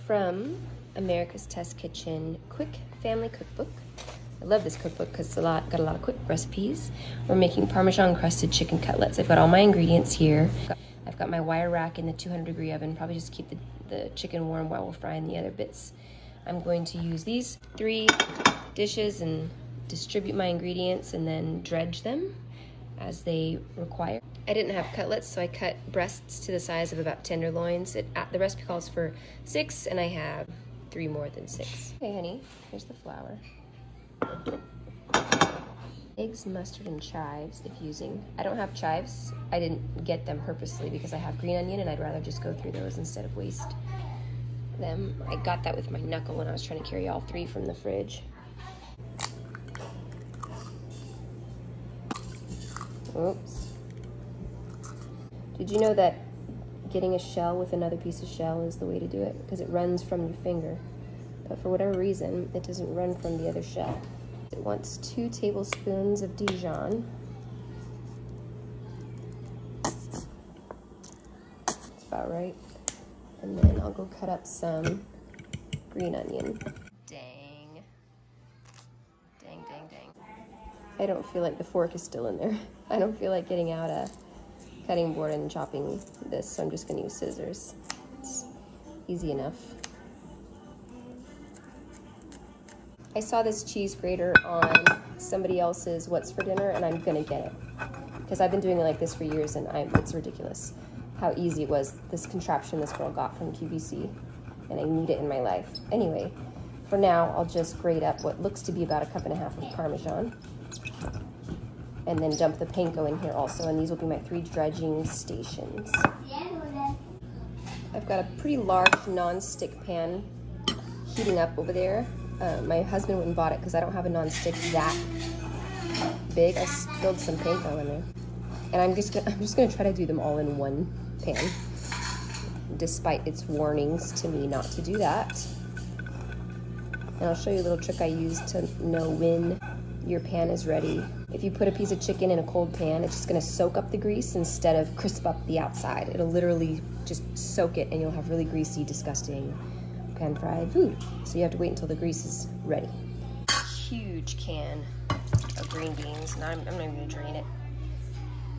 from America's Test Kitchen Quick Family Cookbook. I love this cookbook because it's got a lot of quick recipes. We're making Parmesan crusted chicken cutlets. I've got all my ingredients here. I've got my wire rack in the 200-degree oven, probably just keep the chicken warm while we're frying the other bits. I'm going to use these 3 dishes and distribute my ingredients and then dredge them as they require. I didn't have cutlets, so I cut breasts to the size of about tenderloins. The recipe calls for 6, and I have 3 more than 6. Okay, honey, here's the flour. Eggs, mustard, and chives if using. I don't have chives. I didn't get them purposely because I have green onion and I'd rather just go through those instead of waste them. I got that with my knuckle when I was trying to carry all 3 from the fridge. Oops. Did you know that getting a shell with another piece of shell is the way to do it? Because it runs from your finger. But for whatever reason, it doesn't run from the other shell. It wants 2 tablespoons of Dijon. That's about right. And then I'll go cut up some green onion. Dang. Dang, dang, dang. I don't feel like the fork is still in there. I don't feel like getting out a cutting board and chopping this, so I'm just gonna use scissors. It's easy enough. I saw this cheese grater on somebody else's What's for Dinner, and I'm gonna get it. Because I've been doing it like this for years, and it's ridiculous how easy it was. This contraption this girl got from QVC, and I need it in my life. Anyway, for now, I'll just grate up what looks to be about 1.5 cups of Parmesan. And then dump the panko in here also, and these will be my 3 dredging stations. I've got a pretty large non-stick pan heating up over there. My husband went and bought it because I don't have a non-stick that big. I spilled some panko in there. And I'm just gonna try to do them all in one pan, despite its warnings to me not to do that. And I'll show you a little trick I use to know when your pan is ready. If you put a piece of chicken in a cold pan, it's just gonna soak up the grease instead of crisp up the outside. It'll literally just soak it, and you'll have really greasy, disgusting pan-fried food. So you have to wait until the grease is ready. Huge can of green beans, and I'm not even gonna drain it.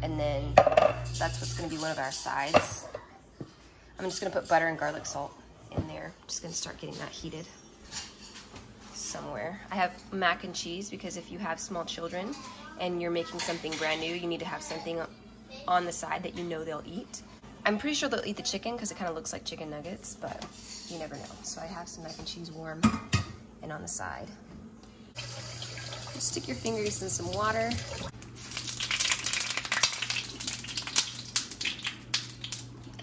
And then that's what's gonna be one of our sides. I'm just gonna put butter and garlic salt in there. Just gonna start getting that heated somewhere. I have mac and cheese because if you have small children and you're making something brand new, you need to have something on the side that you know they'll eat. I'm pretty sure they'll eat the chicken because it kind of looks like chicken nuggets, but you never know. So I have some mac and cheese warm and on the side. Stick your fingers in some water.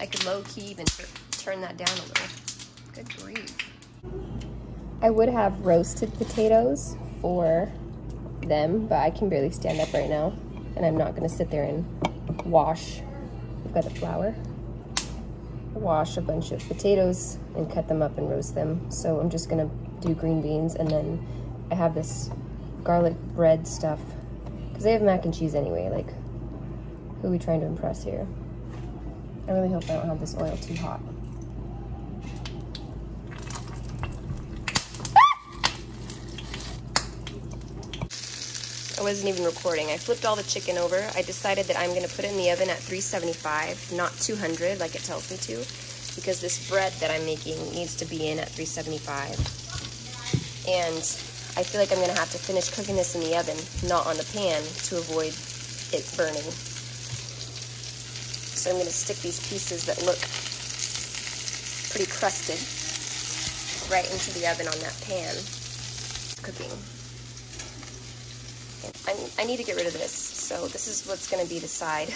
I could low-key even turn that down a little. Good grief. I would have roasted potatoes for them, but I can barely stand up right now, and I'm not gonna sit there and wash. I've got the flour. Wash a bunch of potatoes and cut them up and roast them. So I'm just gonna do green beans, and then I have this garlic bread stuff because they have mac and cheese anyway. Like, who are we trying to impress here? I really hope I don't have this oil too hot. I wasn't even recording. I flipped all the chicken over. I decided that I'm gonna put it in the oven at 375, not 200 like it tells me to, because this bread that I'm making needs to be in at 375. And I feel like I'm gonna have to finish cooking this in the oven, not on the pan, to avoid it burning. So I'm gonna stick these pieces that look pretty crusted right into the oven on that pan. It's cooking. I need to get rid of this, so this is what's going to be the side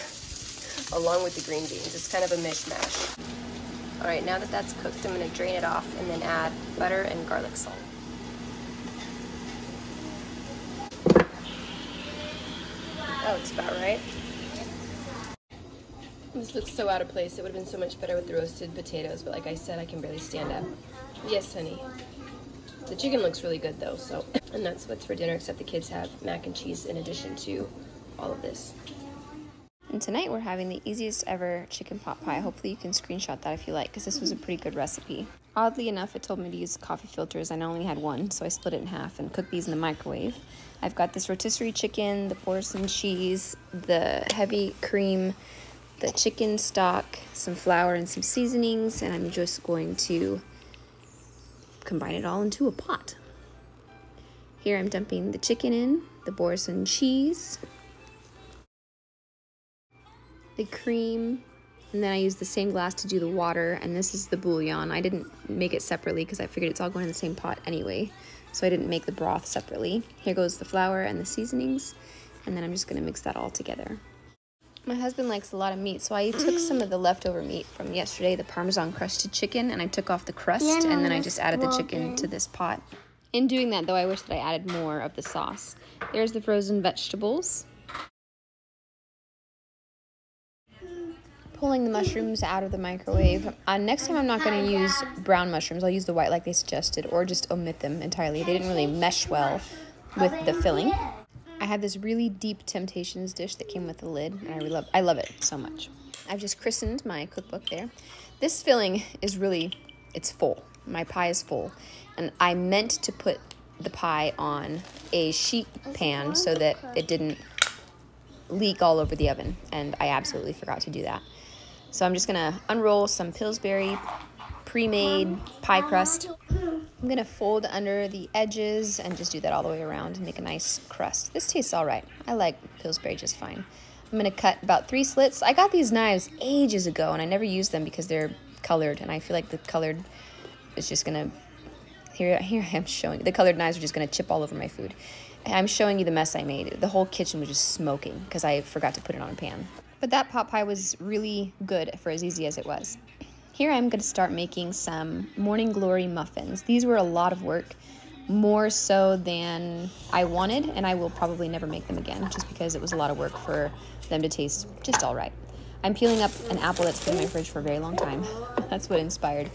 along with the green beans. It's kind of a mishmash. All right, now that that's cooked, I'm going to drain it off and then add butter and garlic salt. That looks about right. This looks so out of place. It would have been so much better with the roasted potatoes, but like I said, I can barely stand up. Yes, honey. The chicken looks really good though, so. And that's what's for dinner, except the kids have mac and cheese in addition to all of this. And tonight we're having the easiest ever chicken pot pie. Hopefully you can screenshot that if you like, because this was a pretty good recipe. Oddly enough, it told me to use coffee filters. I only had one, so I split it in half and cooked these in the microwave. I've got this rotisserie chicken, the Parmesan cheese, the heavy cream, the chicken stock, some flour, and some seasonings, and I'm just going to combine it all into a pot. Here I'm dumping the chicken in, the Parmesan cheese, the cream, and then I use the same glass to do the water, and this is the bouillon. I didn't make it separately because I figured it's all going in the same pot anyway, so I didn't make the broth separately. Here goes the flour and the seasonings, and then I'm just gonna mix that all together. My husband likes a lot of meat, so I took some of the leftover meat from yesterday, the Parmesan crusted chicken, and I took off the crust, and then I just added the chicken to this pot. In doing that, though, I wish that I added more of the sauce. There's the frozen vegetables. Pulling the mushrooms out of the microwave. Next time I'm not going to use brown mushrooms. I'll use the white like they suggested, or just omit them entirely. They didn't really mesh well with the filling. I had this really deep Temptations dish that came with the lid, and I love it so much. I've just christened my cookbook there. This filling is really, it's full. My pie is full, and I meant to put the pie on a sheet pan so that it didn't leak all over the oven, and I absolutely forgot to do that. So I'm just gonna unroll some Pillsbury pre-made pie crust. I'm gonna fold under the edges and just do that all the way around and make a nice crust. This tastes all right. I like Pillsbury just fine. I'm gonna cut about 3 slits. I got these knives ages ago and I never used them because they're colored, and I feel like the colored is just gonna, here I am showing, the colored knives are just gonna chip all over my food. I'm showing you the mess I made. The whole kitchen was just smoking because I forgot to put it on a pan. But that pot pie was really good for as easy as it was. Here I'm going to start making some Morning Glory muffins. These were a lot of work, more so than I wanted, and I will probably never make them again just because it was a lot of work for them to taste just all right. I'm peeling up an apple that's been in my fridge for a very long time. That's what inspired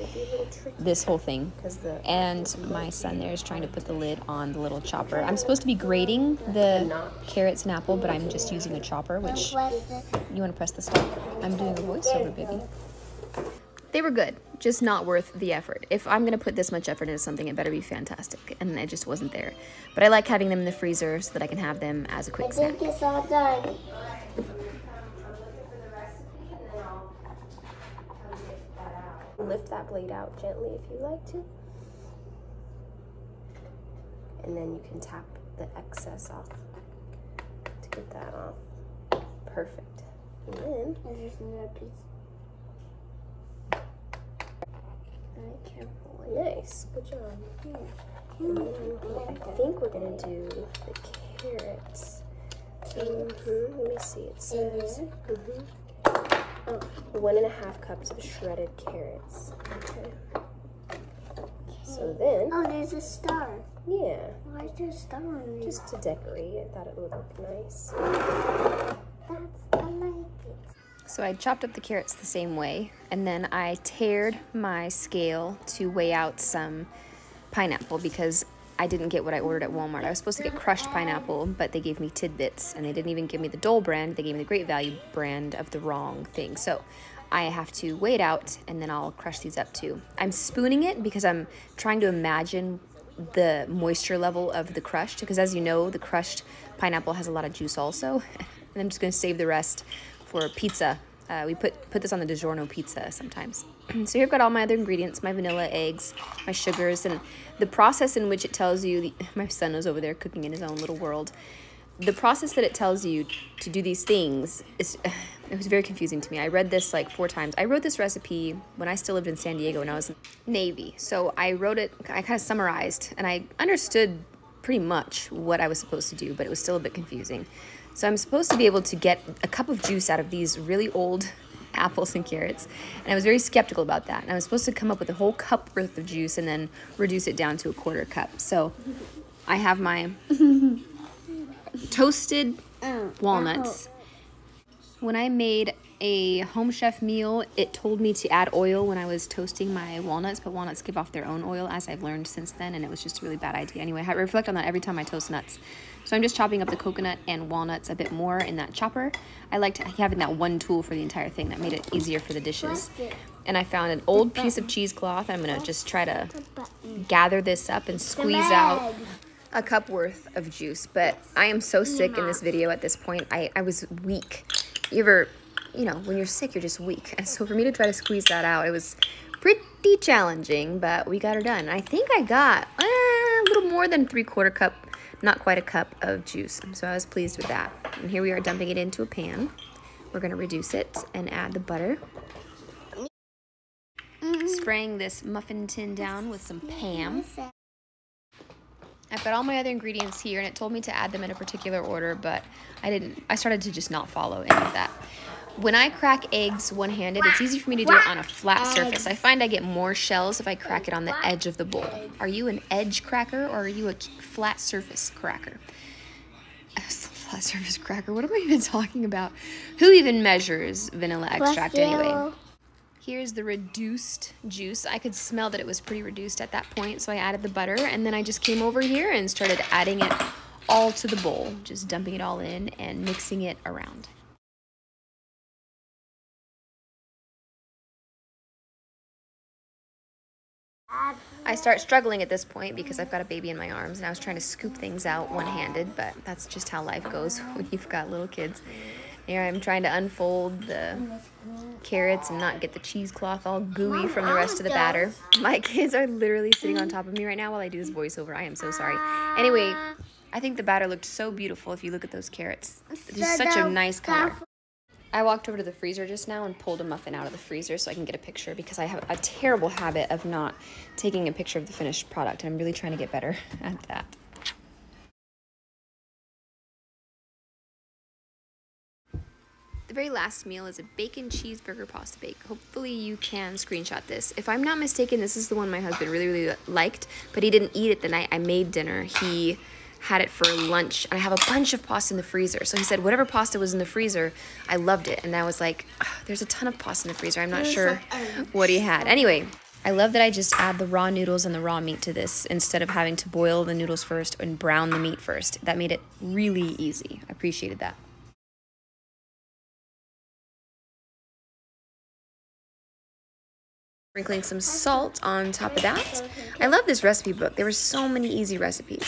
this whole thing. And my son there is trying to put the lid on the little chopper. I'm supposed to be grating the carrots and apple, but I'm just using a chopper, which, you want to press the stop? I'm doing a voiceover, baby. They were good, just not worth the effort. If I'm gonna put this much effort into something, it better be fantastic, and it just wasn't there. But I like having them in the freezer so that I can have them as a quick snack. I think it's all done. Lift that blade out gently if you like to. And then you can tap the excess off to get that off. Perfect. And then There's just another piece. Very careful. Nice, good job. And then I think we're gonna do the carrots. Let me see, it says 1.5 cups of shredded carrots. Okay. So then, Oh, there's a star. yeah, Why is there a star on it? just to decorate, I thought it would look nice. I like it. So I chopped up the carrots the same way, and then I tared my scale to weigh out some pineapple because I didn't get what I ordered at Walmart. I was supposed to get crushed pineapple, but they gave me tidbits, and they didn't even give me the Dole brand. They gave me the Great Value brand of the wrong thing. So I have to weigh it out, and then I'll crush these up too. I'm spooning it because I'm trying to imagine the moisture level of the crushed, because as you know, the crushed pineapple has a lot of juice also. And I'm just gonna save the rest for pizza. We put this on the DiGiorno pizza sometimes. So here I've got all my other ingredients, my vanilla, eggs, my sugars, and the process in which it tells you, my son is over there cooking in his own little world. The process that it tells you to do these things, it was very confusing to me. I read this like 4 times. I wrote this recipe when I still lived in San Diego when I was in Navy. So I wrote it, I kind of summarized, and I understood pretty much what I was supposed to do, but it was still a bit confusing. So I'm supposed to be able to get a cup of juice out of these really old apples and carrots, and I was very skeptical about that. And I was supposed to come up with a whole cup worth of juice and then reduce it down to a 1/4 cup. So I have my toasted walnuts. When I made a home chef meal. It told me to add oil when I was toasting my walnuts, but walnuts give off their own oil, as I've learned since then, and it was just a really bad idea. Anyway, I reflect on that every time I toast nuts. So I'm just chopping up the coconut and walnuts a bit more in that chopper. I liked having that one tool for the entire thing. That made it easier for the dishes. And I found an old piece of cheesecloth. I'm gonna just try to gather this up and squeeze out a cup worth of juice. But I am so sick in this video at this point. I was weak. You ever, you know, when you're sick, you're just weak. And so for me to try to squeeze that out, it was pretty challenging, but we got her done. I think I got a little more than 3/4 cup, not quite a cup of juice. So I was pleased with that. And here we are dumping it into a pan. We're gonna reduce it and add the butter. Spraying this muffin tin down with some Pam. I've got all my other ingredients here, and it told me to add them in a particular order, but I didn't. I started to just not follow any of that. When I crack eggs one-handed, it's easy for me to do it on a flat surface. I find I get more shells if I crack it on the edge of the bowl. Are you an edge cracker, or are you a flat surface cracker? Flat surface cracker, what am I even talking about? Who even measures vanilla extract anyway? Here's the reduced juice. I could smell that it was pretty reduced at that point, so I added the butter, and then I just came over here and started adding it all to the bowl, just dumping it all in and mixing it around. I start struggling at this point because I've got a baby in my arms, and I was trying to scoop things out one-handed, but that's just how life goes when you've got little kids. Here I'm trying to unfold the carrots and not get the cheesecloth all gooey from the rest of the batter. My kids are literally sitting on top of me right now while I do this voiceover. I am so sorry. Anyway, I think the batter looked so beautiful if you look at those carrots. It's just such a nice color. I walked over to the freezer just now and pulled a muffin out of the freezer so I can get a picture, because I have a terrible habit of not taking a picture of the finished product. I'm really trying to get better at that. The very last meal is a bacon cheeseburger pasta bake. Hopefully you can screenshot this. If I'm not mistaken, this is the one my husband really liked, but he didn't eat it the night I made dinner. He had it for lunch. I have a bunch of pasta in the freezer. So he said whatever pasta was in the freezer, I loved it. And I was like, oh, there's a ton of pasta in the freezer. I'm not sure what he had. Anyway, I love that I just add the raw noodles and the raw meat to this instead of having to boil the noodles first and brown the meat first. That made it really easy. I appreciated that. Sprinkling some salt on top of that. I love this recipe book. There were so many easy recipes.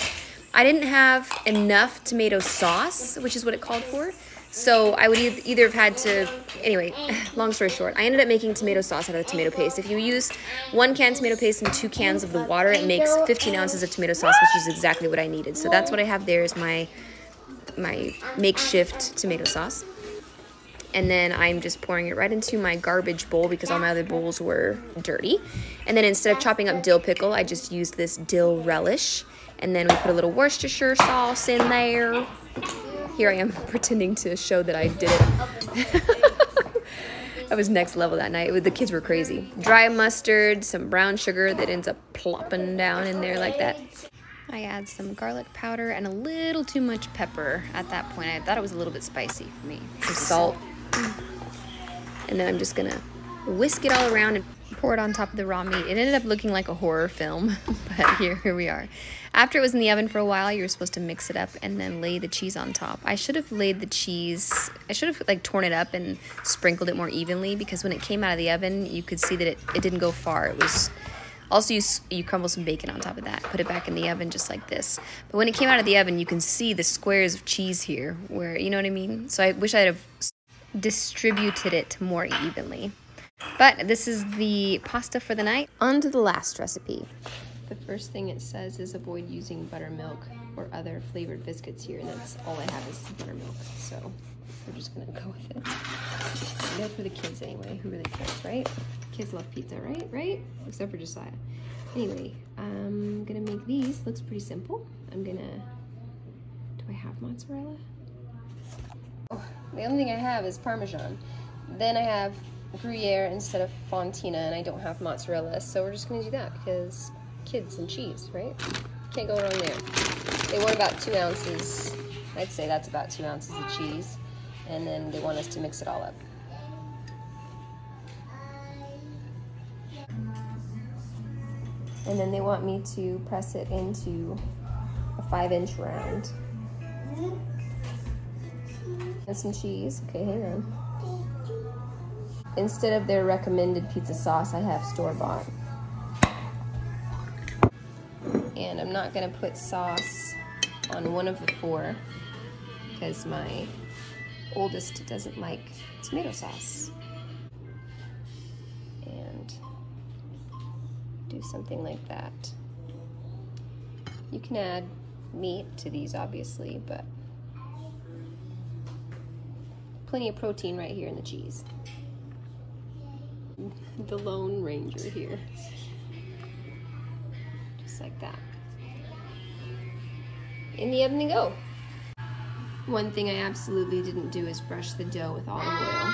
I didn't have enough tomato sauce, which is what it called for. So I would either have had to, anyway, long story short, I ended up making tomato sauce out of the tomato paste. If you use 1 can tomato paste and 2 cans of the water, it makes 15 ounces of tomato sauce, which is exactly what I needed. So that's what I have there is my makeshift tomato sauce. And then I'm just pouring it right into my garbage bowl because all my other bowls were dirty. And then instead of chopping up dill pickle, I just used this dill relish. And then we put a little Worcestershire sauce in there. Here I am pretending to show that I did it. I was next level that night. The kids were crazy. Dry mustard, some brown sugar that ends up plopping down in there like that. I add some garlic powder and a little too much pepper at that point. I thought it was a little bit spicy for me. Some salt. And then I'm just gonna whisk it all around and pour it on top of the raw meat. It ended up looking like a horror film, but here we are. After it was in the oven for a while, you were supposed to mix it up and then lay the cheese on top. I should have laid the cheese, I should have like torn it up and sprinkled it more evenly, because when it came out of the oven, you could see that it didn't go far. It was also, you crumble some bacon on top of that, put it back in the oven just like this. But when it came out of the oven, you can see the squares of cheese here, where, you know what I mean? So I wish I'd have distributed it more evenly. But this is the pasta for the night. On to the last recipe. The first thing it says is avoid using buttermilk or other flavored biscuits here, and that's all I have is buttermilk. So we're just gonna go with it. Good for the kids anyway, who really cares, right? Kids love pizza, right? Right? Except for Josiah. Anyway, I'm gonna make these. Looks pretty simple. I'm gonna, do I have mozzarella? Oh, the only thing I have is Parmesan. Then I have Gruyere instead of Fontina, and I don't have mozzarella, so we're just gonna do that because kids and cheese, right? Can't go wrong there. They want about 2 ounces. I'd say that's about 2 ounces of cheese, and then they want us to mix it all up. And then they want me to press it into a 5-inch round. And some cheese. Okay, hang on. Instead of their recommended pizza sauce, I have store-bought. And I'm not gonna put sauce on one of the 4 because my oldest doesn't like tomato sauce. And do something like that. You can add meat to these, obviously, but plenty of protein right here in the cheese. The Lone Ranger here. Just like that. In the oven they go. One thing I absolutely didn't do is brush the dough with olive oil.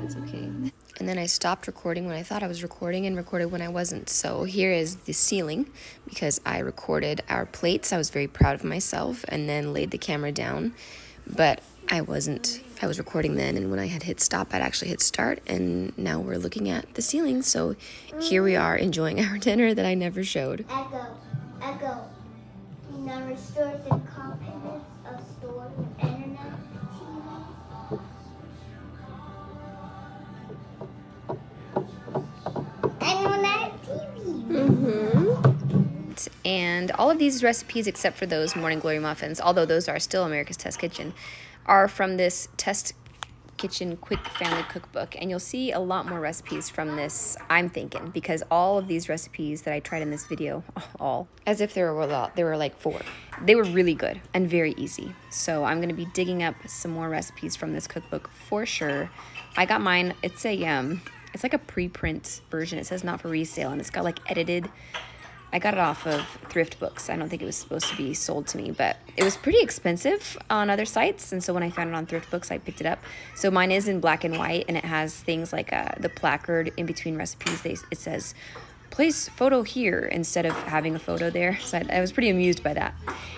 That's okay. And then I stopped recording when I thought I was recording and recorded when I wasn't. So here is the ceiling because I recorded our plates. I was very proud of myself and then laid the camera down. But I wasn't. I was recording then, and when I had hit stop, I'd actually hit start, and now we're looking at the ceiling. So here we are enjoying our dinner that I never showed. Echo. Now restores the confidence of stored internet TV. Internet TV. And all of these recipes, except for those Morning Glory muffins, although those are still America's Test Kitchen, are from this Test Kitchen Quick Family Cookbook. And you'll see a lot more recipes from this, I'm thinking, because all of these recipes that I tried in this video, all, as if there were a lot, there were like 4. They were really good and very easy. So I'm gonna be digging up some more recipes from this cookbook for sure. I got mine, it's like a preprint version. It says not for resale, and it's got like edited. I got it off of thrift books. I don't think it was supposed to be sold to me, but it was pretty expensive on other sites, and so when I found it on thrift books, I picked it up. So mine is in black and white, and it has things like the placard in between recipes. It says, place photo here, instead of having a photo there. So I was pretty amused by that.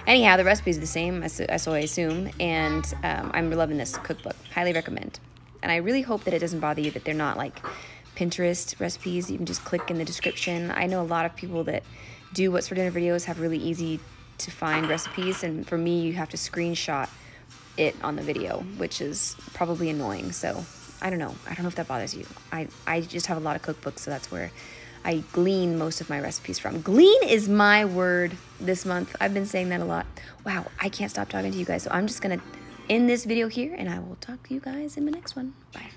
Anyhow, the recipe is the same, so I assume, and I'm loving this cookbook. Highly recommend. And I really hope that it doesn't bother you that they're not like Pinterest recipes. You can just click in the description. I know a lot of people that do what's for dinner videos have really easy to find recipes, and for me you have to screenshot it on the video, which is probably annoying. So I don't know if that bothers you. I just have a lot of cookbooks, so that's where I glean most of my recipes from. Glean is my word this month. I've been saying that a lot. Wow, I can't stop talking to you guys, so I'm just gonna end this video here, and I will talk to you guys in the next one. Bye.